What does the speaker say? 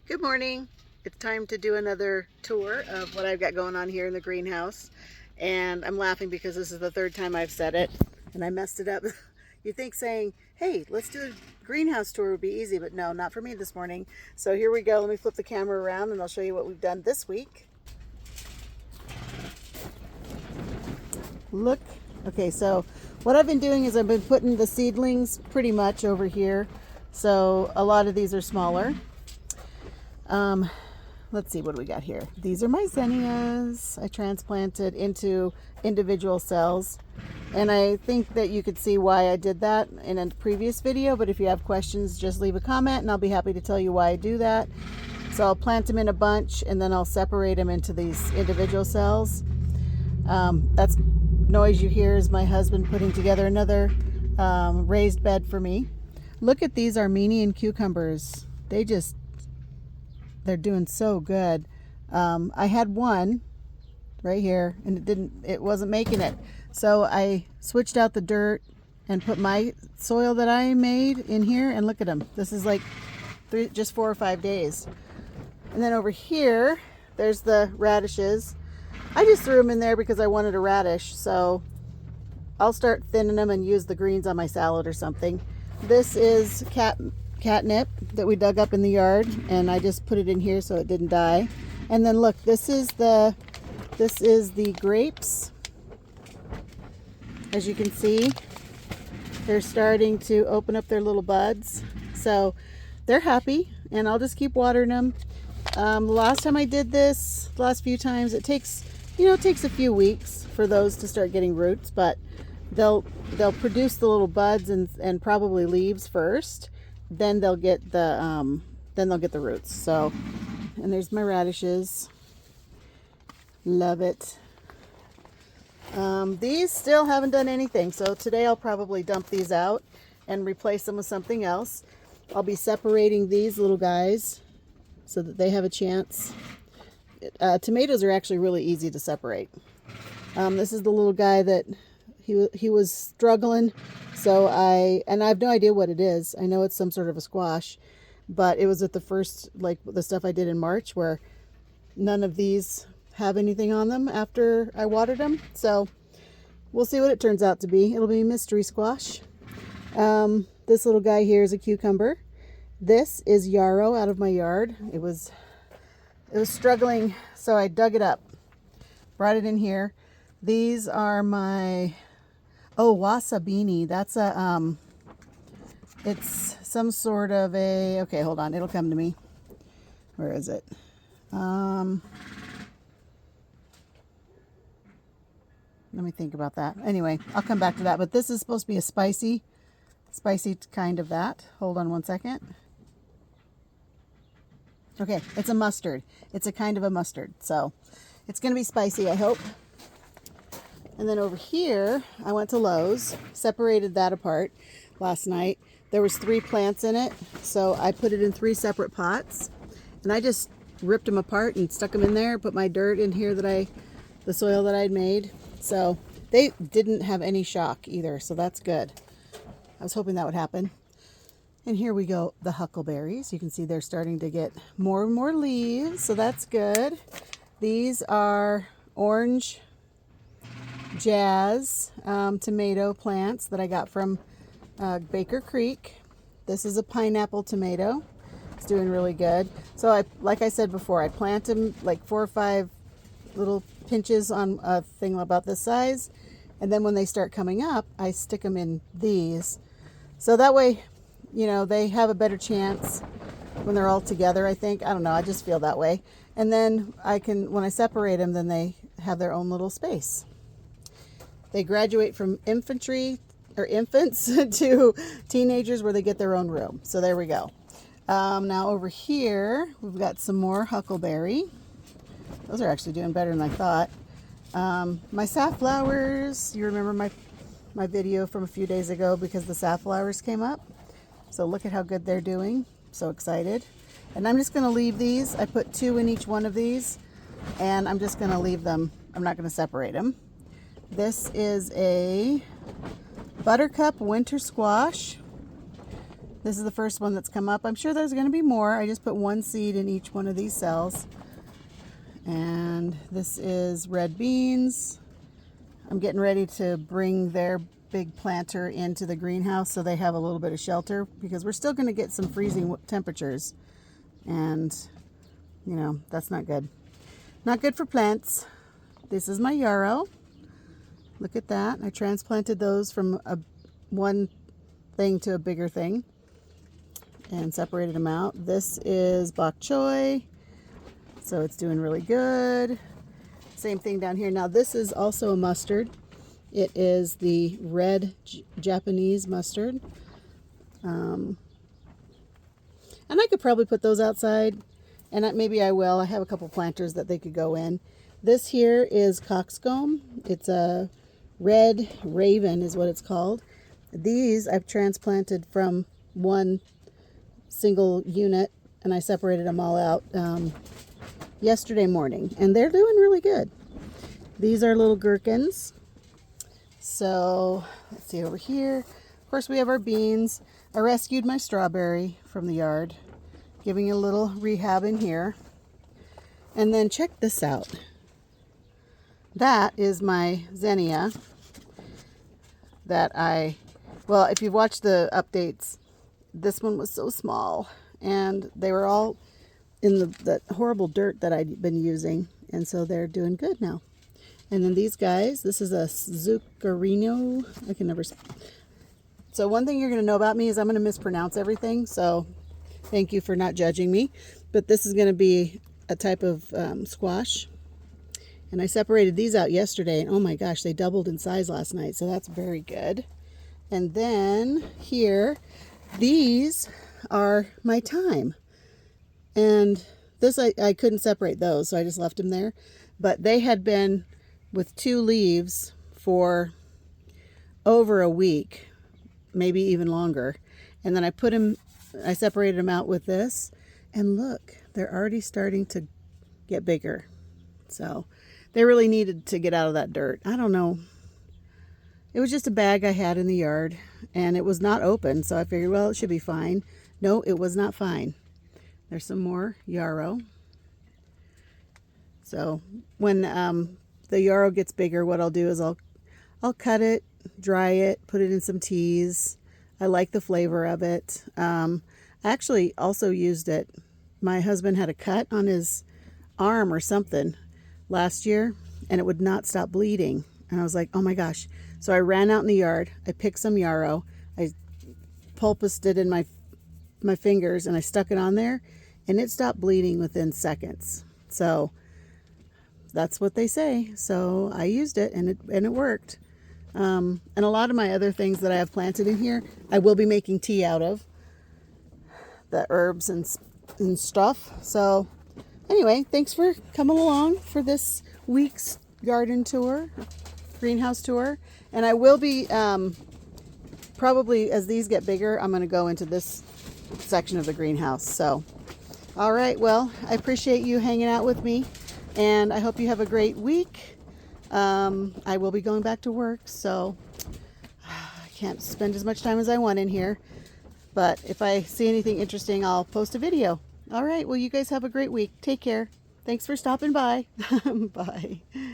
Good morning. It's time to do another tour of what I've got going on here in the greenhouse. And I'm laughing because this is the third time I've said it and I messed it up. You think saying, hey, let's do a greenhouse tour would be easy, but no, not for me this morning. So here we go. Let me flip the camera around and I'll show you what we've done this week. Look. Okay, so what I've been doing is I've been putting the seedlings pretty much over here. So a lot of these are smaller. Let's see, what do we got here? These are my zinnias I transplanted into individual cells. And I think that you could see why I did that in a previous video, but if you have questions, just leave a comment and I'll be happy to tell you why I do that. So I'll plant them in a bunch and then I'll separate them into these individual cells. That's noise you hear is my husband putting together another raised bed for me. Look at these Armenian cucumbers. They're doing so good. I had one right here and it wasn't making it. So I switched out the dirt and put my soil that I made in here, and look at them. This is like just 4 or 5 days. And then over here, there's the radishes. I just threw them in there because I wanted a radish. So I'll start thinning them and use the greens on my salad or something. This is catnip that we dug up in the yard, and I just put it in here so it didn't die. And then look, this is the grapes. As you can see, they're starting to open up their little buds, so they're happy, and I'll just keep watering them. The last time I did this, the last few times, it takes a few weeks for those to start getting roots, but they'll produce the little buds and probably leaves first. Then they'll get the roots. So, and there's my radishes. Love it. These still haven't done anything, so today I'll probably dump these out and replace them with something else. I'll be separating these little guys so that they have a chance. Tomatoes are actually really easy to separate. This is the little guy that he was struggling, so I have no idea what it is. I know it's some sort of a squash, but it was at the first, like the stuff I did in March, where none of these have anything on them after I watered them. So we'll see what it turns out to be. It'll be mystery squash. This little guy here is a cucumber. This is yarrow out of my yard. It was struggling, so I dug it up, brought it in here. These are my wasabini. That's it's some sort of a, okay, hold on, it'll come to me. Where is it? Let me think about that. Anyway, I'll come back to that. But this is supposed to be a spicy kind of that. Hold on one second. Okay, it's a mustard. It's a kind of a mustard. So it's going to be spicy, I hope. And then over here, I went to Lowe's, separated that apart last night. There was 3 plants in it, so I put it in 3 separate pots. And I just ripped them apart and stuck them in there, put my dirt in here the soil that I'd made. So they didn't have any shock either, so that's good. I was hoping that would happen. And here we go, the huckleberries. You can see they're starting to get more and more leaves, so that's good. These are orange jazz tomato plants that I got from Baker Creek. This is a pineapple tomato. It's doing really good. So like I said before, I plant them like 4 or 5 little pinches on a thing about this size, and then when they start coming up, I stick them in these, so that way, they have a better chance when they're all together. I think, I don't know, I just feel that way. And then when I separate them, then they have their own little space. They graduate from infants to teenagers, where they get their own room. So there we go. Now over here we've got some more huckleberry. Those are actually doing better than I thought. My safflowers, you remember my video from a few days ago because the safflowers came up. So look at how good they're doing. So excited. And I'm just going to leave these. I put 2 in each one of these, and I'm just going to leave them. I'm not going to separate them. This is a buttercup winter squash. This is the first one that's come up. I'm sure there's going to be more. I just put one seed in each one of these cells. And this is red beans. I'm getting ready to bring their big planter into the greenhouse so they have a little bit of shelter, because we're still going to get some freezing temperatures. And, you know, that's not good. Not good for plants. This is my yarrow. Look at that. I transplanted those from one thing to a bigger thing and separated them out. This is bok choy. So it's doing really good. Same thing down here. Now this is also a mustard. It is the red Japanese mustard. And I could probably put those outside, and maybe I will. I have a couple planters that they could go in. This here is coxcomb. It's a red raven is what it's called. These I've transplanted from one single unit, and I separated them all out yesterday morning, and they're doing really good. These are little gherkins. So let's see over here. Of course, we have our beans. I rescued my strawberry from the yard, giving it a little rehab in here. And then check this out. That is my zinnia that well, if you've watched the updates, this one was so small, and they were all in the horrible dirt that I'd been using, and so they're doing good now. And then these guys, this is a zuccarino. I can never. So one thing you're going to know about me is I'm going to mispronounce everything, so thank you for not judging me. But this is going to be a type of squash. And I separated these out yesterday, and oh my gosh, they doubled in size last night, so that's very good. And then here, these are my thyme. And this, I couldn't separate those, so I just left them there. But they had been with 2 leaves for over a week, maybe even longer. And then I separated them out with this, and look, they're already starting to get bigger. So they really needed to get out of that dirt. I don't know. It was just a bag I had in the yard, and it was not open, so I figured, well, it should be fine. No, it was not fine. There's some more yarrow. So when the yarrow gets bigger, what I'll do is I'll cut it, dry it, put it in some teas. I like the flavor of it. I actually also used it. My husband had a cut on his arm or something last year, and it would not stop bleeding. And I was like, oh my gosh. So I ran out in the yard. I picked some yarrow. I pulpused it in my fingers, and I stuck it on there, and it stopped bleeding within seconds. So that's what they say. So I used it, and it worked. And a lot of my other things that I have planted in here, I will be making tea out of the herbs and stuff. So anyway, thanks for coming along for this week's garden tour, greenhouse tour. And I will be probably, as these get bigger, I'm going to go into this section of the greenhouse. So all right, well, I appreciate you hanging out with me, and I hope you have a great week. I will be going back to work, so I can't spend as much time as I want in here. But if I see anything interesting, I'll post a video. All right, well, you guys have a great week. Take care. Thanks for stopping by. Bye.